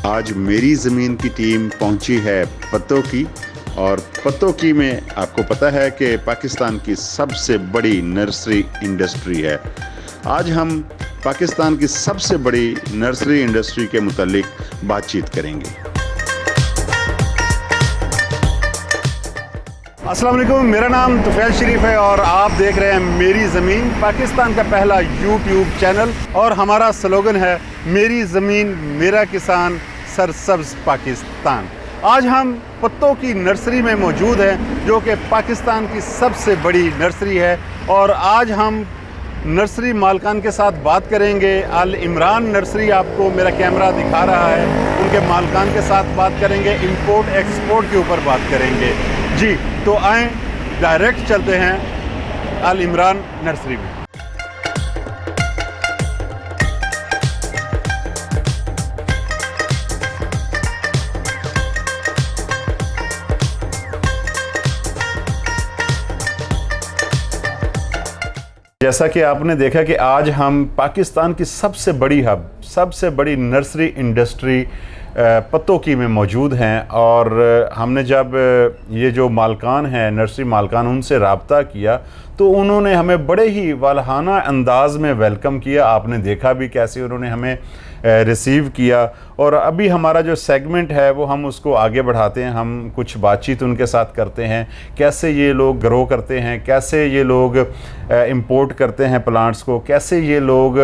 आज मेरी ज़मीन की टीम पहुंची है पत्तों की, और पत्तों की में आपको पता है कि पाकिस्तान की सबसे बड़ी नर्सरी इंडस्ट्री है। आज हम पाकिस्तान की सबसे बड़ी नर्सरी इंडस्ट्री के मुतालिक बातचीत करेंगे। अस्सलाम वालेकुम, मेरा नाम तुफैल शरीफ है और आप देख रहे हैं मेरी ज़मीन, पाकिस्तान का पहला यूट्यूब चैनल। और हमारा स्लोगन है मेरी ज़मीन मेरा किसान सरसब्ज़ पाकिस्तान। आज हम पत्तों की नर्सरी में मौजूद हैं जो कि पाकिस्तान की सबसे बड़ी नर्सरी है, और आज हम नर्सरी मालकान के साथ बात करेंगे। अल इमरान नर्सरी आपको मेरा कैमरा दिखा रहा है, उनके मालकान के साथ बात करेंगे, इंपोर्ट एक्सपोर्ट के ऊपर बात करेंगे जी। तो आएँ डायरेक्ट चलते हैं अल इमरान नर्सरी में। जैसा कि आपने देखा कि आज हम पाकिस्तान की सबसे बड़ी हब, सबसे बड़ी नर्सरी इंडस्ट्री पत्तों की में मौजूद हैं, और हमने जब ये जो मालकान हैं, नर्सरी मालकान, उनसे रब्ता किया तो उन्होंने हमें बड़े ही वालहाना अंदाज़ में वेलकम किया। आपने देखा भी कैसे उन्होंने हमें रिसीव किया। और अभी हमारा जो सेगमेंट है वो हम उसको आगे बढ़ाते हैं। हम कुछ बातचीत उनके साथ करते हैं, कैसे ये लोग ग्रो करते हैं, कैसे ये लोग इंपोर्ट करते हैं प्लांट्स को, कैसे ये लोग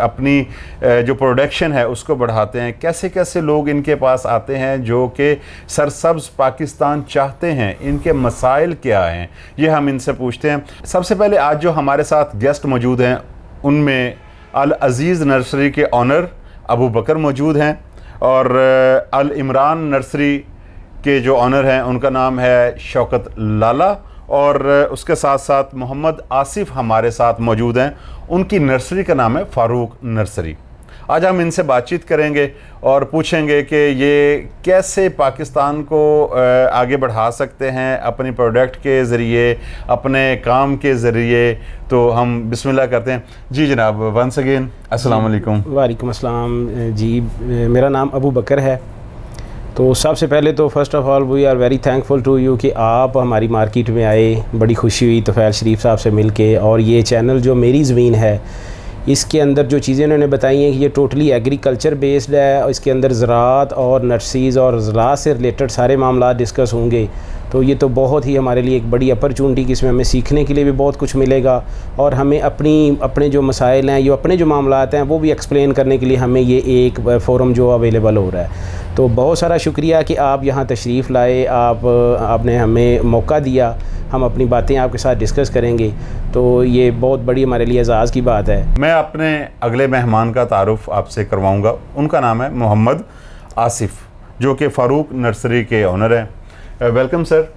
अपनी जो प्रोडक्शन है उसको बढ़ाते हैं, कैसे कैसे लोग इनके पास आते हैं जो कि सरसब्ज़ पाकिस्तान चाहते हैं, इनके मसाइल क्या हैं, ये हम इनसे पूछते हैं। सबसे पहले आज जो हमारे साथ गेस्ट मौजूद हैं उनमें अल अज़ीज़ नर्सरी के ऑनर अबू बकर मौजूद हैं, और अल इमरान नर्सरी के जो ऑनर हैं उनका नाम है शौकत लाला, और उसके साथ साथ मोहम्मद आसिफ हमारे साथ मौजूद हैं, उनकी नर्सरी का नाम है फ़ारूक नर्सरी। आज हम इनसे बातचीत करेंगे और पूछेंगे कि ये कैसे पाकिस्तान को आगे बढ़ा सकते हैं अपनी प्रोडक्ट के ज़रिए, अपने काम के ज़रिए। तो हम बिस्मिल्लाह करते हैं जी। जनाब, वंस अगेन अस्सलाम वालेकुम। वालेकुम अस्सलाम जी। मेरा नाम अबू बकर है। तो सबसे पहले तो first of all we are very thankful to you कि आप हमारी मार्केट में आए। बड़ी खुशी हुई तुफैल शरीफ साहब से मिल के। और ये चैनल जो मेरी ज़मीन है, इसके अंदर जो चीज़ें उन्होंने बताई हैं कि ये टोटली एग्रीकल्चर बेस्ड है। इसके अंदर ज़राअत और नर्सरीज़ और ज़राअत से रिलेटेड सारे मामला डिस्कस होंगे। तो ये तो बहुत ही हमारे लिए एक बड़ी अपॉर्चुनिटी, जिसमें हमें सीखने के लिए भी बहुत कुछ मिलेगा, और हमें अपने जो मसाइल हैं, ये अपने जो मामलात हैं, वो भी एक्सप्लेन करने के लिए हमें ये एक फ़ोरम जो अवेलेबल हो रहा है। तो बहुत सारा शुक्रिया कि आप यहाँ तशरीफ़ लाए, आपने हमें मौका दिया, हम अपनी बातें आपके साथ डिस्कस करेंगे। तो ये बहुत बड़ी हमारे लिए एजाज़ की बात है। मैं अपने अगले मेहमान का तारुफ आपसे करवाऊँगा। उनका नाम है मोहम्मद आसिफ, जो कि फ़ारूक नर्सरी के ऑनर हैं। Welcome sir.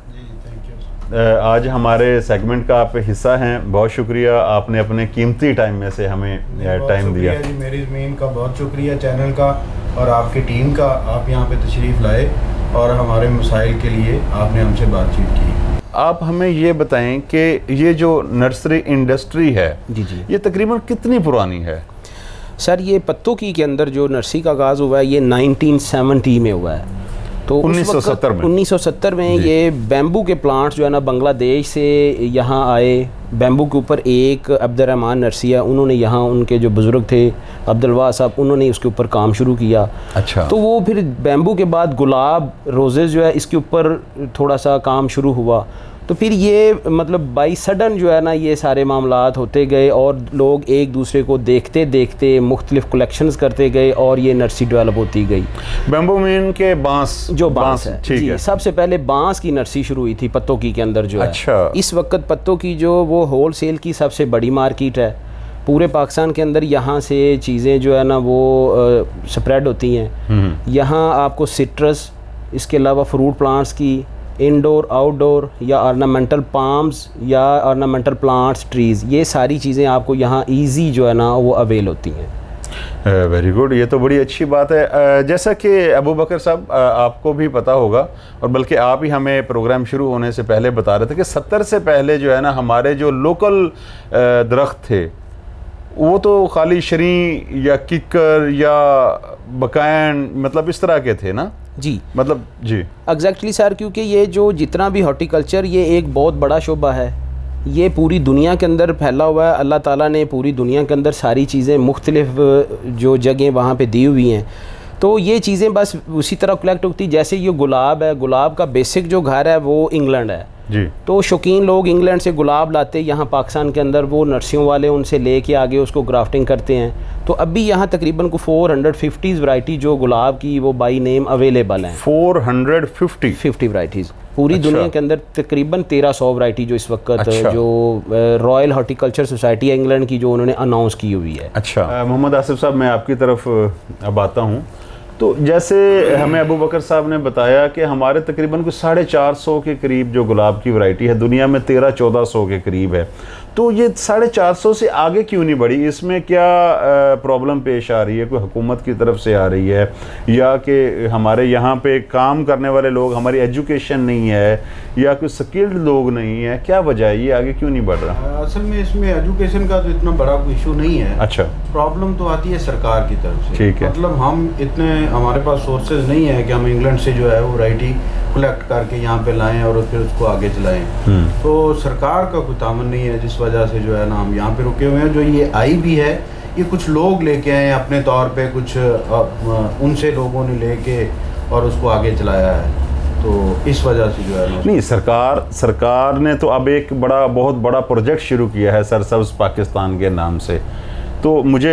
आज हमारे सेगमेंट का आप हिस्सा हैं, बहुत शुक्रिया, आपने अपने कीमती टाइम में से हमें टाइम दिया जी। मेरी ज़मीन का बहुत शुक्रिया, चैनल का और आपकी टीम का। आप यहाँ पे तशरीफ़ लाए और हमारे मसाइल के लिए आपने हमसे बातचीत की। आप हमें ये बताएं कि ये जो नर्सरी इंडस्ट्री है जी जी, ये तकरीबन कितनी पुरानी है? सर ये पत्तों की के अंदर जो नर्सरी का आगाज़ हुआ है ये 1970 में हुआ है। तो 1970 में ये बैम्बू के प्लांट्स जो है ना बांग्लादेश से यहाँ आए। बैम्बू के ऊपर एक अब्दुर्रहमान नर्सिया, उन्होंने यहाँ उनके जो बुज़ुर्ग थे अब्दुल्वाह साहब, उन्होंने उसके ऊपर काम शुरू किया। अच्छा। तो वो फिर बैम्बू के बाद गुलाब रोज़ेज़ जो है इसके ऊपर थोड़ा सा काम शुरू हुआ। तो फिर ये मतलब बाई सडन जो है ना ये सारे मामलात होते गए, और लोग एक दूसरे को देखते देखते मुख्तलिफ कलेक्शंस करते गए, और ये नर्सरी डेवलप होती गई। बैम्बू मीन के बांस, जो बांस है, ठीक है। सबसे पहले बांस की नर्सरी शुरू हुई थी पत्तों की के अंदर जो अच्छा। है। इस वक्त पत्तों की जो वो होल सेल की सबसे बड़ी मार्केट है पूरे पाकिस्तान के अंदर। यहाँ से चीज़ें जो है ना वो स्प्रेड होती हैं। यहाँ आपको सिट्रस, इसके अलावा फ्रूट प्लांट्स की, इंडोर आउटडोर या ऑर्नामेंटल पाम्स या ऑर्नामेंटल प्लांट्स, ट्रीज़, ये सारी चीज़ें आपको यहाँ इजी जो है ना वो अवेल होती हैं। वेरी गुड, ये तो बड़ी अच्छी बात है। जैसा कि अबू बकर साहब आपको भी पता होगा, और बल्कि आप ही हमें प्रोग्राम शुरू होने से पहले बता रहे थे कि 70 से पहले जो है ना हमारे जो लोकल दरख्त थे वो तो खाली शरी या किकर या बकायन मतलब इस तरह के थे ना जी, मतलब जी एग्जैक्टली सर, क्योंकि ये जो जितना भी हॉर्टिकल्चर ये एक बहुत बड़ा शोबा है, ये पूरी दुनिया के अंदर फैला हुआ है। अल्लाह ताला ने पूरी दुनिया के अंदर सारी चीज़ें मुख्तलिफ जो जगह वहाँ पे दी हुई हैं, तो ये चीज़ें बस उसी तरह कलेक्ट होती। जैसे ये गुलाब है, गुलाब का बेसिक जो घर है वो इंग्लैंड है जी, तो शौकीन लोग इंग्लैंड से गुलाब लाते यहाँ पाकिस्तान के अंदर, वो नर्सियों वाले उनसे लेके आगे उसको ग्राफ्टिंग करते हैं। तो अभी यहाँ तकरीबन को 450 वैरायटी जो गुलाब की वो बाई नेम अवेलेबल हैं। 450 वैरायटीज़ पूरी अच्छा। दुनिया के अंदर तकरीबन 1300 वैरायटी जो इस वक्त अच्छा। जो रॉयल हॉर्टिकल्चर सोसाइटी है इंग्लैंड की जो उन्होंने अनाउंस की हुई है। अच्छा मोहम्मद आसिफ साहब, मैं आपकी तरफ अब आता हूँ। तो जैसे हमें अबू बकर साहब ने बताया कि हमारे तकरीबन कुछ 450 के करीब जो गुलाब की वैरायटी है, दुनिया में 1300-1400 के करीब है। तो ये 450 से आगे क्यों नहीं बढ़ी? इसमें क्या प्रॉब्लम पेश आ रही है? कोई हुकूमत की तरफ से आ रही है या कि हमारे यहाँ पे काम करने वाले लोग, हमारी एजुकेशन नहीं है या कोई स्किल्ड लोग नहीं है? क्या वजह है, ये आगे क्यों नहीं बढ़ रहा? असल में इसमें एजुकेशन का तो इतना बड़ा कोई इशू नहीं है। अच्छा, प्रॉब्लम तो आती है सरकार की तरफ से। ठीक है। मतलब हम इतने, हमारे पास सोर्सेज नहीं है कि हम इंग्लैंड से जो है वो वैरायटी कलेक्ट करके यहाँ पे लाएं और फिर उसको आगे चलाएं। तो सरकार का कोई तामन नहीं है, जिस वजह से जो है ना हम यहाँ पे रुके हुए हैं। जो ये आई भी है, ये कुछ लोग लेके आए अपने तौर पे, कुछ उनसे लोगों ने लेके और उसको आगे चलाया है। तो इस वजह से जो है ना, नहीं, सरकार ने तो अब एक बहुत बड़ा प्रोजेक्ट शुरू किया है सरसब्ज पाकिस्तान के नाम से। तो मुझे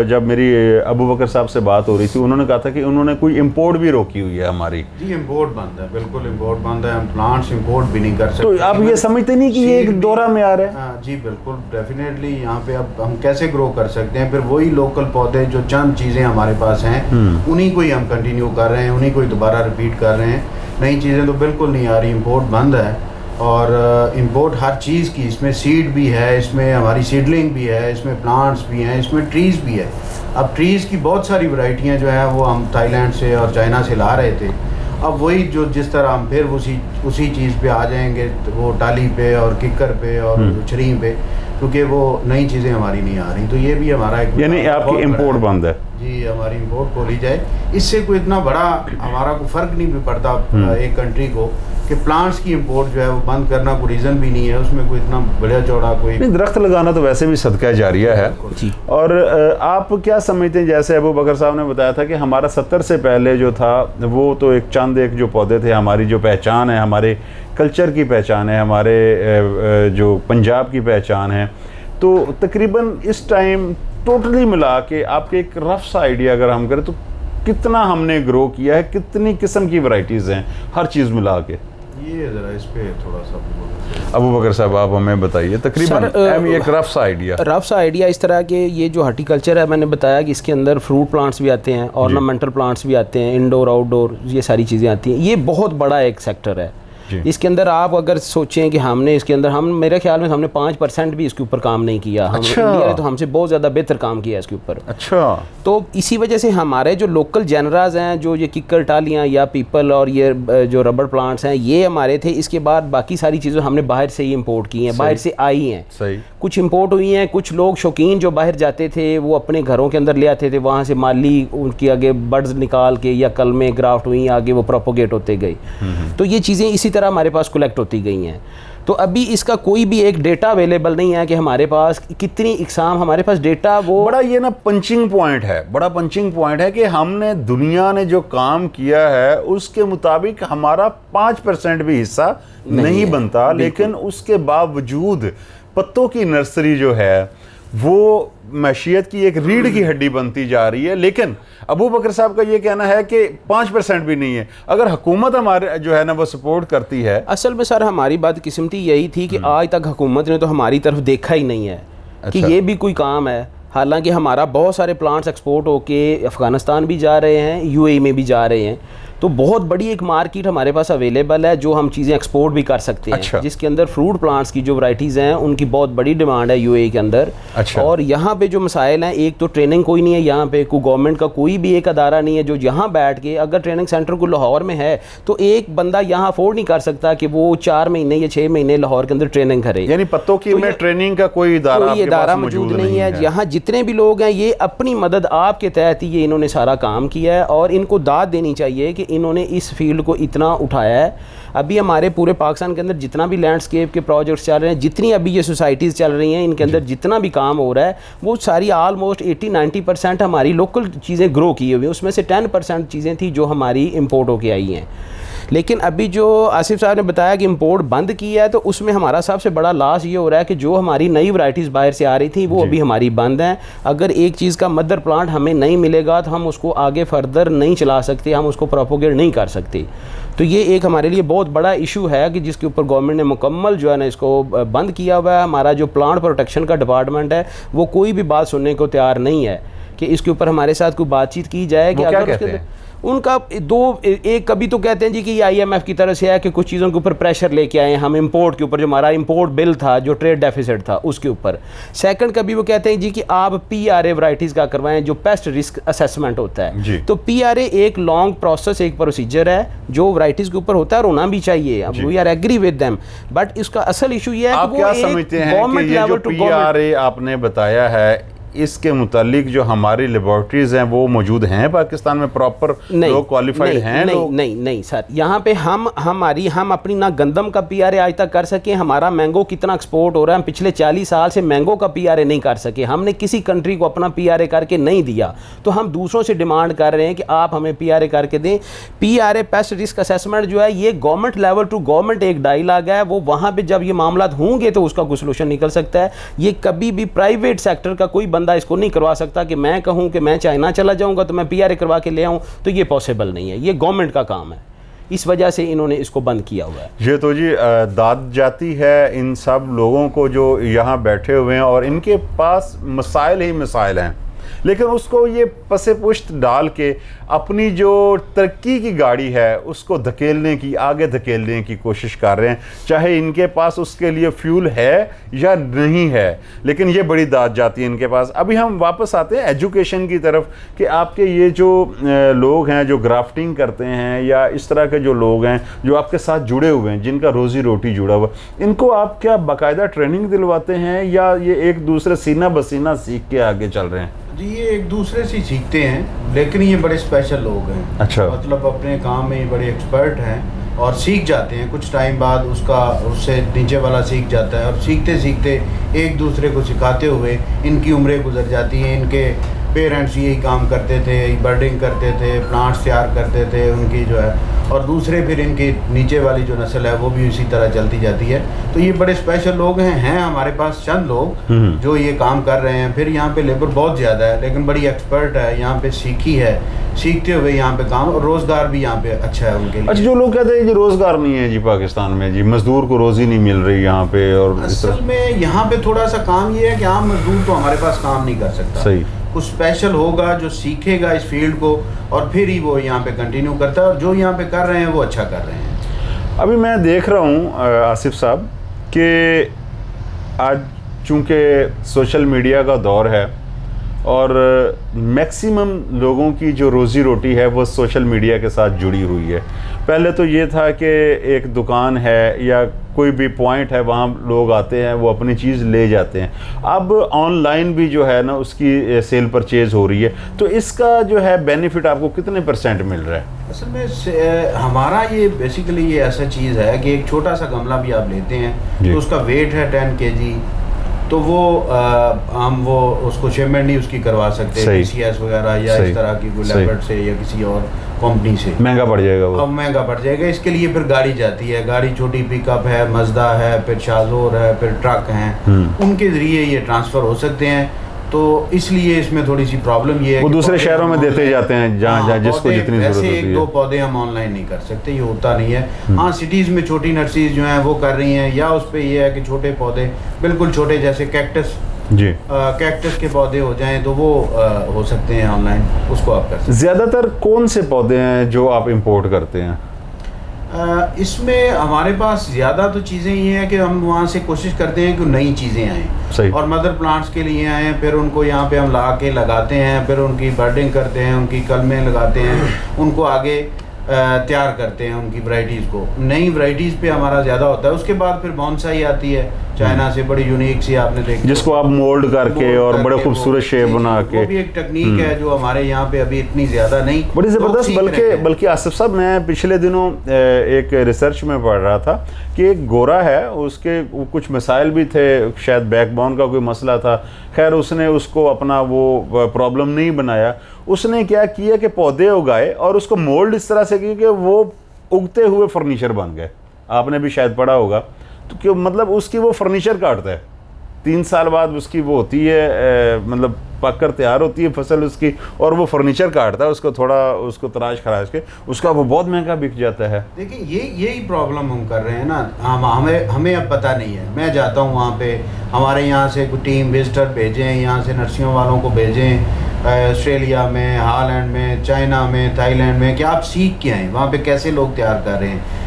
जब मेरी अबू बकर साहब से बात हो रही थी, उन्होंने कहा था कि उन्होंने कोई इंपोर्ट भी रोकी हुई है हमारी। जी इंपोर्ट बंद है, बिल्कुल इंपोर्ट बंद है। हम प्लांट्स इंपोर्ट भी नहीं कर सकते। तो आप ये समझते नहीं कि ये एक दौरा में आ रहा है? हाँ जी बिल्कुल, डेफिनेटली यहाँ पे अब हम कैसे ग्रो कर सकते हैं? फिर वही लोकल पौधे जो चंद चीज़ें हमारे पास हैं उन्हीं को ही हम कंटिन्यू कर रहे हैं, उन्हीं को ही दोबारा रिपीट कर रहे हैं। नई चीज़ें तो बिल्कुल नहीं आ रही, इंपोर्ट बंद है। और इंपोर्ट हर चीज़ की, इसमें सीड भी है, इसमें हमारी सीडलिंग भी है, इसमें प्लांट्स भी हैं, इसमें ट्रीज़ भी है। अब ट्रीज़ की बहुत सारी वैरायटियाँ जो हैं वो हम थाईलैंड से और चाइना से ला रहे थे। अब वही जो जिस तरह हम फिर उसी चीज़ पे आ जाएंगे, तो वो टाली पे और किकर पे और छरी पे, क्योंकि वो नई चीज़ें हमारी नहीं आ रही। तो ये भी हमारा एक, यानी आपकी इंपोर्ट बंद है? जी हमारी इंपोर्ट खोली जाए, इससे कोई इतना बड़ा हमारा कोई फ़र्क नहीं भी पड़ता एक कंट्री को कि प्लांट्स की इंपोर्ट जो है वो बंद करना कोई रीज़न भी नहीं है, उसमें कोई इतना बड़ा चौड़ा कोई नहीं। दरख्त लगाना तो वैसे भी सदका जारिया है। जी। और आप क्या समझते हैं, जैसे अबू बकर साहब ने बताया था कि हमारा 70 से पहले जो था वो तो एक जो पौधे थे, हमारी जो पहचान है, हमारे कल्चर की पहचान है, हमारे जो पंजाब की पहचान है। तो तकरीबन इस टाइम टोटली मिला के आपके एक रफ सा आइडिया अगर हम करें तो कितना हमने ग्रो किया है, कितनी किस्म की वैरायटीज़ हैं हर चीज़ मिला के? ये ज़रा इस पे थोड़ा सा अबू बकर साहब आप हमें बताइए तकरीबन एक रफ सा आइडिया। इस तरह के ये जो हॉर्टिकल्चर है, मैंने बताया कि इसके अंदर फ्रूट प्लांट्स भी आते हैं, ऑर्नामेंटल प्लांट्स भी आते हैं, इंडोर आउटडोर ये सारी चीज़ें आती हैं। ये बहुत बड़ा एक सेक्टर है। इसके अंदर आप अगर सोचें कि हमने इसके अंदर मेरे ख्याल में हमने 5% भी इसके ऊपर काम नहीं किया। हम इंडिया ने तो हमसे बहुत ज़्यादा बेहतर काम किया इसके ऊपर। अच्छा। तो इसी वजह से हमारे जो लोकल जेनराज हैं, जो ये किक्कर टालियाँ या पीपल और ये जो रबर प्लांट्स हैं, ये हमारे थे। इसके बाद बाकी सारी चीज़ें हमने बाहर से ही इम्पोर्ट की हैं, बाहर से आई हैं। सही। कुछ इम्पोर्ट हुई हैं, कुछ लोग शौकीन जो बाहर जाते थे वो अपने घरों के अंदर ले आते थे, वहाँ से माली उनकी आगे बर्ड्स निकाल के या कलमें ग्राफ्ट हुई, आगे वो प्रोपोगेट होते गई। तो ये चीज़ें इसी तरह हमारे पास कलेक्ट होती गई हैं। तो अभी इसका कोई भी एक डेटा अवेलेबल नहीं है कि हमारे पास कितनी इकसाम, हमारे पास डेटा वो बड़ा ये ना पंचिंग पॉइंट है कि हमने दुनिया ने जो काम किया है उसके मुताबिक हमारा 5% भी हिस्सा नहीं बनता। लेकिन उसके बावजूद पत्तों की नर्सरी जो है वो मैशियत की एक रीढ़ की हड्डी बनती जा रही है। लेकिन अबू बकर साहब का ये कहना है कि 5% भी नहीं है। अगर हुकूमत हमारे जो है ना वो सपोर्ट करती है। असल में सर हमारी बात किस्मती यही थी कि आज तक हुकूमत ने तो हमारी तरफ देखा ही नहीं है कि ये भी कोई काम है। हालांकि हमारा बहुत सारे प्लांट्स एक्सपोर्ट होके अफ़गानिस्तान भी जा रहे हैं, यूएई में भी जा रहे हैं। तो तो बहुत बड़ी एक मार्केट हमारे पास अवेलेबल है जो हम चीज़ें एक्सपोर्ट भी कर सकते हैं। अच्छा। जिसके अंदर फ्रूट प्लांट्स की जो वैरायटीज़ हैं उनकी बहुत बड़ी डिमांड है यूएई के अंदर। अच्छा। और यहाँ पे जो मसाइल हैं, एक तो ट्रेनिंग कोई नहीं है यहाँ पे, कोई गवर्नमेंट का कोई भी एक अदारा नहीं है जो यहाँ बैठ के, अगर ट्रेनिंग सेंटर को लाहौर में है तो एक बंदा यहाँ अफोर्ड नहीं कर सकता कि वो 4 महीने या 6 महीने लाहौर के अंदर ट्रेनिंग करे। यानी पत्तों की में ट्रेनिंग का कोई इदारा मौजूद नहीं है। यहाँ जितने भी लोग हैं ये अपनी मदद आपके तहत ही ये इन्होंने सारा काम किया है और इनको दाद देनी चाहिए कि इन्होंने इस फील्ड को इतना उठाया है। अभी हमारे पूरे पाकिस्तान के अंदर जितना भी लैंडस्केप के प्रोजेक्ट्स चल रहे हैं, जितनी अभी ये सोसाइटीज़ चल रही हैं, इनके अंदर जितना भी काम हो रहा है वो सारी ऑलमोस्ट 80-90% हमारी लोकल चीज़ें ग्रो की हुई हैं। उसमें से 10% चीज़ें थी जो हमारी इम्पोर्ट होके आई हैं। लेकिन अभी जो आसिफ साहब ने बताया कि इंपोर्ट बंद किया है, तो उसमें हमारा सबसे बड़ा लॉस ये हो रहा है कि जो हमारी नई वैरायटीज़ बाहर से आ रही थी वो अभी हमारी बंद हैं। अगर एक चीज़ का मदर प्लांट हमें नहीं मिलेगा तो हम उसको आगे फर्दर नहीं चला सकते, हम उसको प्रोपोगेट नहीं कर सकते। तो ये एक हमारे लिए बहुत बड़ा इशू है कि जिसके ऊपर गवर्नमेंट ने मुकम्मल जो है ना इसको बंद किया हुआ है। हमारा जो प्लांट प्रोटेक्शन का डिपार्टमेंट है वो कोई भी बात सुनने को तैयार नहीं है कि इसके ऊपर हमारे साथ कोई बातचीत की जाए कि अगर उसके उनका एक कभी तो कहते हैं जी कि ये IMF की तरफ से है कि कुछ चीज़ों के ऊपर प्रेशर लेके आए हम इंपोर्ट के ऊपर, जो हमारा इंपोर्ट बिल था, जो ट्रेड डेफिसिट था उसके ऊपर। सेकंड कभी वो कहते हैं जी कि आप PRA वैरायटीज़ का करवाएं जो पेस्ट रिस्क असेसमेंट होता है। तो PRA एक लॉन्ग प्रोसेस, एक प्रोसीजर है जो वैरायटीज़ के ऊपर होता है और होना भी चाहिए। अब we are agree with them, but इसका असल इशू ये है कि वो गवर्नमेंट लेवल टू PRA आपने बताया है, इसके मुतालिक जो हमारी लेबोरेटरीज हैं वो मौजूद हैं पाकिस्तान में, प्रॉपर लोग क्वालिफाइड हैं? नहीं सर, यहाँ पे हम अपनी ना गंदम का PRA आज तक कर सके। हमारा मैंगो कितना एक्सपोर्ट हो रहा है, हम पिछले 40 साल से मैंगो का PRA नहीं कर सके। हमने किसी कंट्री को अपना PRA करके नहीं दिया, तो हम दूसरों से डिमांड कर रहे हैं कि आप हमें PRA करके दें। PRA पेस्ट रिस्क असेसमेंट जो है ये गवर्नमेंट लेवल टू गवर्नमेंट एक डायलॉग है, वो वहाँ पर जब ये मामला होंगे तो उसका कोई सोल्यूशन निकल सकता है। ये कभी भी प्राइवेट सेक्टर का कोई बंदा इसको नहीं करवा सकता कि मैं कहूं कि मैं चाइना चला जाऊंगा तो मैं PRA करवा के ले आऊं, तो ये पॉसिबल नहीं है। ये गवर्नमेंट का काम है, इस वजह से इन्होंने इसको बंद किया हुआ है। ये तो जी दाद जाती है इन सब लोगों को जो यहाँ बैठे हुए हैं और इनके पास मसाइल ही मसाइल हैं, लेकिन उसको ये पसे पुश्त डाल के अपनी जो तरक्की की गाड़ी है उसको धकेलने की, आगे धकेलने की कोशिश कर रहे हैं, चाहे इनके पास उसके लिए फ्यूल है या नहीं है, लेकिन ये बड़ी दाद जाती है इनके पास। अभी हम वापस आते हैं एजुकेशन की तरफ कि आपके ये जो लोग हैं जो ग्राफ्टिंग करते हैं या इस तरह के जो लोग हैं जो आपके साथ जुड़े हुए हैं, जिनका रोज़ी रोटी जुड़ा हुआ, इनको आप क्या बाकायदा ट्रेनिंग दिलवाते हैं या ये एक दूसरे सीना बसीना सीख के आगे चल रहे हैं? जी, ये एक दूसरे से सीखते हैं, लेकिन ये बड़े स्पेशल लोग हैं। अच्छा। मतलब अपने काम में बड़े एक्सपर्ट हैं और सीख जाते हैं। कुछ टाइम बाद उससे नीचे वाला सीख जाता है और सीखते सीखते एक दूसरे को सिखाते हुए इनकी उम्रें गुजर जाती हैं। इनके पेरेंट्स यही काम करते थे, बर्डिंग करते थे, प्लांट्स तैयार करते थे उनकी जो है, और दूसरे फिर इनकी नीचे वाली जो नस्ल है वो भी इसी तरह चलती जाती है। तो ये बड़े स्पेशल लोग हैं हमारे पास चंद लोग जो ये काम कर रहे हैं। फिर यहाँ पे लेबर बहुत ज़्यादा है लेकिन बड़ी एक्सपर्ट है, यहाँ पे सीखी है, सीखते हुए यहाँ पे काम, और रोज़गार भी यहाँ पे अच्छा है उनके लिए। अच्छा, जो लोग कहते हैं कि रोज़गार नहीं है जी पाकिस्तान में, जी मजदूर को रोज़ी नहीं मिल रही यहाँ पे, और असल में यहाँ पे थोड़ा सा काम ये है कि आम मजदूर तो हमारे पास काम नहीं कर सकता। सही। कुछ स्पेशल होगा जो सीखेगा इस फील्ड को और फिर ही वो यहाँ पे कंटिन्यू करता है, और जो यहाँ पे कर रहे हैं वो अच्छा कर रहे हैं। अभी मैं देख रहा हूँ आसिफ साहब कि आज चूँकि सोशल मीडिया का दौर है और मैक्सिमम लोगों की जो रोज़ी रोटी है वो सोशल मीडिया के साथ जुड़ी हुई है। पहले तो ये था कि एक दुकान है या कोई भी पॉइंट है वहाँ लोग आते हैं, वो अपनी चीज़ ले जाते हैं। अब ऑनलाइन भी जो है ना उसकी सेल परचेज़ हो रही है, तो इसका जो है बेनिफिट आपको कितने % मिल रहा है? असल में हमारा ये बेसिकली ये ऐसा चीज़ है कि एक छोटा सा गमला भी आप लेते हैं तो उसका वेट है 10 kg, तो वो हम वो उसको शिपमेंट नहीं उसकी करवा सकते TCS वगैरह या इस तरह की कोई लेबर्ट से या किसी और कंपनी से, महंगा पड़ जाएगा वो। अब महंगा पड़ जाएगा। इसके लिए फिर गाड़ी जाती है, गाड़ी छोटी पिकअप है, मजदा है, फिर शाजोर है, फिर ट्रक हैं, उनके ज़रिए ये ट्रांसफ़र हो सकते हैं। तो इसलिए इसमें थोड़ी सी प्रॉब्लम ये है वो दूसरे शहरों में देते जाते हैं जहाँ जिसको जितनी ज़रूरत होती है। एक दो पौधे हम ऑनलाइन नहीं कर सकते, ये होता नहीं है। हाँ, सिटीज़ में छोटी नर्सरीज जो हैं वो कर रही हैं, या उस पर ये है कि छोटे पौधे बिल्कुल छोटे जैसे कैक्टस जी। कैक्टस के पौधे हो जाएं तो वो हो सकते हैं ऑनलाइन, उसको आप कर सकते हैं। ज़्यादातर कौन से पौधे हैं जो आप इंपोर्ट करते हैं? इसमें हमारे पास ज़्यादा तो चीज़ें ये हैं कि हम वहाँ से कोशिश करते हैं कि नई चीज़ें सही। आएँ और मदर प्लांट्स के लिए आएँ, फिर उनको यहाँ पे हम ला के लगाते हैं, फिर उनकी बर्डिंग करते हैं, उनकी कलमें लगाते हैं, उनको आगे तैयार करते हैं उनकी वैरायटीज़ को। नई वैरायटीज़ पे हमारा ज़्यादा होता है। उसके बाद फिर बॉन्साई आती है चाइना से, बड़ी यूनिक सी आपने देखी, जिसको आप मोल्ड करके और बड़े खूबसूरत शेप बना के, वो भी एक टेक्निक है जो हमारे यहाँ पे अभी इतनी ज़्यादा नहीं, बड़ी ज़बरदस्त। बल्कि आसिफ साहब, मैं पिछले दिनों एक रिसर्च में पढ़ रहा था कि एक गोरा है, उसके कुछ मसाइल भी थे, शायद बैकबोन का कोई मसला था। खैर उसने उसको अपना वो प्रॉब्लम नहीं बनाया। उसने क्या किया कि पौधे उगाए और उसको मोल्ड इस तरह से किया कि वो उगते हुए फर्नीचर बन गए। आपने भी शायद पढ़ा होगा। तो क्यों, मतलब उसकी वो फर्नीचर काटता है, 3 साल बाद उसकी वो होती है, मतलब पककर तैयार होती है फसल उसकी, और वो फर्नीचर काटता है उसको, थोड़ा उसको तराश खराश के, उसका वो बहुत महंगा बिक जाता है। देखिए यही प्रॉब्लम हम कर रहे हैं ना। हमें अब पता नहीं है। मैं जाता हूँ वहाँ पे, हमारे यहाँ से कोई टीम विजिटर भेजें, यहाँ से नर्सरियों वालों को भेजें ऑस्ट्रेलिया में, हॉलैंड में, चाइना में, थाईलैंड में, कि आप सीख के आएँ वहाँ पे कैसे लोग तैयार कर रहे हैं,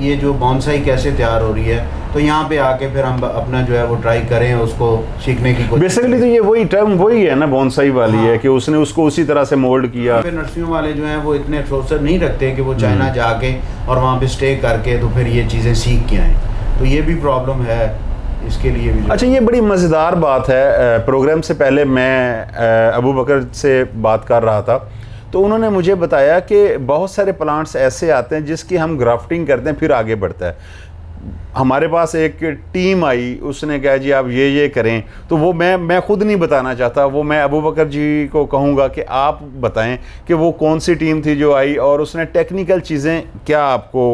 ये जो बॉन्साई कैसे तैयार हो रही है। तो यहाँ पे आके फिर हम अपना जो है वो ट्राई करें, उसको सीखने की कोशिश। बेसिकली तो ये वही टर्म वही है ना, बॉन्साई वाली है कि उसने उसको उसी तरह से मोल्ड किया। फिर नर्सरियों वाले जो हैं वो इतने अवसर नहीं रखते कि वो चाइना जाके और वहाँ पे स्टे करके तो फिर ये चीज़ें सीख के आएँ। तो ये भी प्रॉब्लम है इसके लिए भी। अच्छा, ये बड़ी मज़ेदार बात है। प्रोग्राम से पहले मैं अबू बकर से बात कर रहा था, तो उन्होंने मुझे बताया कि बहुत सारे प्लांट्स ऐसे आते हैं जिसकी हम ग्राफ्टिंग करते हैं, फिर आगे बढ़ता है। हमारे पास एक टीम आई, उसने कहा जी आप ये करें, तो वो मैं खुद नहीं बताना चाहता, वो मैं अबू बकर जी को कहूँगा कि आप बताएं कि वो कौन सी टीम थी जो आई और उसने टेक्निकल चीज़ें क्या आपको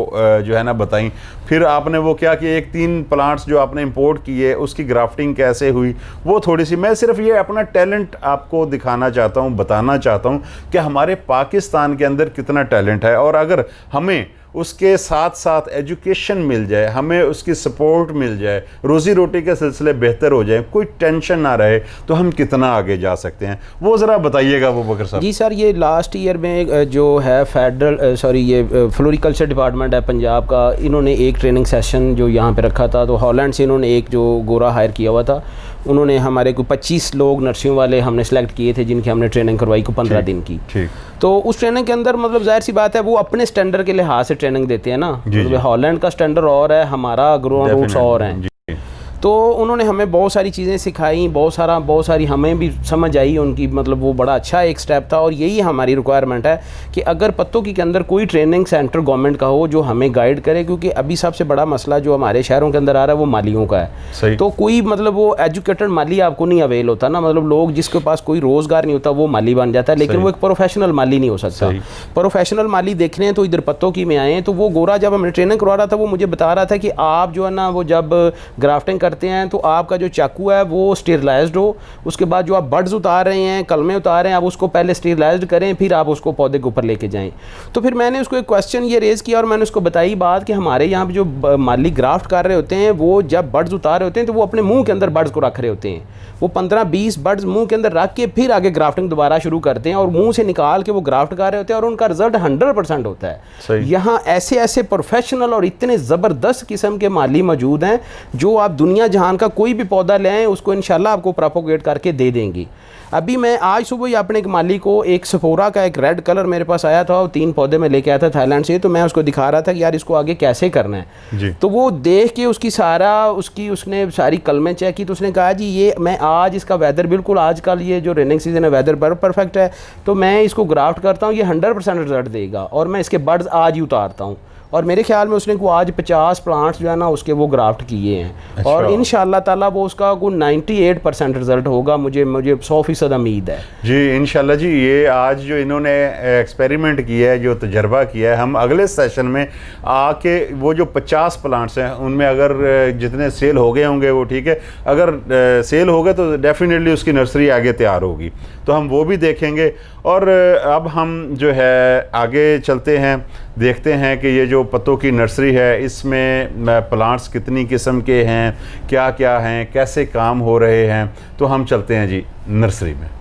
जो है ना बताई। फिर आपने वो क्या कि 1-3 प्लांट्स जो आपने इंपोर्ट किए उसकी ग्राफ्टिंग कैसे हुई, वो थोड़ी सी, मैं सिर्फ ये अपना टैलेंट आपको दिखाना चाहता हूँ, बताना चाहता हूँ कि हमारे पाकिस्तान के अंदर कितना टैलेंट है। और अगर हमें उसके साथ साथ एजुकेशन मिल जाए, हमें उसकी सपोर्ट मिल जाए, रोज़ी रोटी के सिलसिले बेहतर हो जाए, कोई टेंशन ना रहे, तो हम कितना आगे जा सकते हैं, वो ज़रा बताइएगा अबू बकर साहब। जी सर, ये लास्ट ईयर में जो है ये फ्लोरिकल्चर डिपार्टमेंट है पंजाब का, इन्होंने एक ट्रेनिंग सेशन जो यहाँ पे रखा था, तो हॉलैंड से इन्होंने एक जो गोरा हायर किया हुआ था, उन्होंने हमारे को 25 लोग नर्सियों वाले हमने सेलेक्ट किए थे जिनकी हमने ट्रेनिंग करवाई को 15 दिन की। तो उस ट्रेनिंग के अंदर मतलब जाहिर सी बात है वो अपने स्टैंडर्ड के लिहाज से ट्रेनिंग देते हैं ना, मतलब हॉलैंड का स्टैंडर्ड और है, हमारा ग्रोन रूट्स और हैं। तो उन्होंने हमें बहुत सारी चीज़ें सिखाई, बहुत सारी हमें भी समझ आई उनकी, मतलब वो बड़ा अच्छा एक स्टेप था। और यही हमारी रिक्वायरमेंट है कि अगर पत्तों की के अंदर कोई ट्रेनिंग सेंटर गवर्नमेंट का हो जो हमें गाइड करे, क्योंकि अभी सबसे बड़ा मसला जो हमारे शहरों के अंदर आ रहा है वो मालियों का है। तो कोई मतलब वो एजुकेटेड माली आपको नहीं अवेल होता ना, मतलब लोग जिसके पास कोई रोज़गार नहीं होता वो माली बन जाता है, लेकिन वो एक प्रोफेशनल माली नहीं हो सकता। प्रोफेशनल माली देखने हैं तो इधर पत्तों की में आए हैं। तो वो गोरा जब हमने ट्रेनिंग करवा रहा था वो मुझे बता रहा था कि आप जो है ना वो जब ग्राफ्टिंग करते हैं तो आपका जो चाकू है वो स्टेरिलाइज्ड हो, उसके बाद जो आप बड्स उतार रहे हैं, कलमें उतार रहे हैं, आप उसको पहले स्टेरिलाइज्ड करें, फिर आप उसको पौधे के ऊपर लेके जाएं। तो फिर मैंने उसको एक क्वेश्चन ये रेज़ किया और मैंने उसको बताई बात कि हमारे यहाँ पे जो माली ग्राफ्ट कर रहे होते हैं वो जब बड्स उतार रहे होते हैं तो वो अपने मुंह के अंदर बड्स को रख रहे होते हैं, वो 15-20 बड्स मुंह के अंदर रख के फिर आगे ग्राफ्टिंग दोबारा शुरू करते हैं और मुंह से निकाल के वो ग्राफ्ट कर रहे होते हैं और उनका रिजल्ट 100% होता है। यहाँ ऐसे ऐसे प्रोफेशनल और इतने ज़बरदस्त किस्म के माली मौजूद हैं जो आप दुनिया जहान का कोई भी पौधा ले आएँ उसको इंशाल्लाह आपको प्रोपोगेट करके दे देंगी। अभी मैं आज सुबह ही अपने एक माली को एक सफोरा का एक रेड कलर मेरे पास आया था और 3 पौधे में लेके आया था थाईलैंड से, तो मैं उसको दिखा रहा था कि यार इसको आगे कैसे करना है जी। तो वो देख के उसने सारी कलमें चेक की, तो उसने कहा जी ये मैं आज इसका वेदर बिल्कुल आजकल ये जो रेनिंग सीजन है वेदर पर परफेक्ट है, तो मैं इसको ग्राफ्ट करता हूँ, ये 100% रिजल्ट देगा और मैं इसके बड्स आज ही उतारता हूँ। और मेरे ख्याल में उसने को आज 50 प्लांट्स जो है ना उसके वो ग्राफ्ट किए हैं। अच्छा। और इंशाल्लाह ताला वो उसका को 98% रिजल्ट होगा, मुझे 100% उम्मीद है जी इंशाल्लाह जी। ये आज जो इन्होंने एक्सपेरिमेंट किया है, जो तजर्बा किया है, हम अगले सेशन में आके वो जो 50 प्लांट्स हैं उनमें अगर जितने सेल हो गए होंगे वो ठीक है, अगर सेल हो गए तो डेफिनेटली उसकी नर्सरी आगे तैयार होगी, तो हम वो भी देखेंगे। और अब हम जो है आगे चलते हैं, देखते हैं कि ये जो पत्तों की नर्सरी है इसमें प्लांट्स कितनी किस्म के हैं, क्या क्या हैं, कैसे काम हो रहे हैं। तो हम चलते हैं जी नर्सरी में।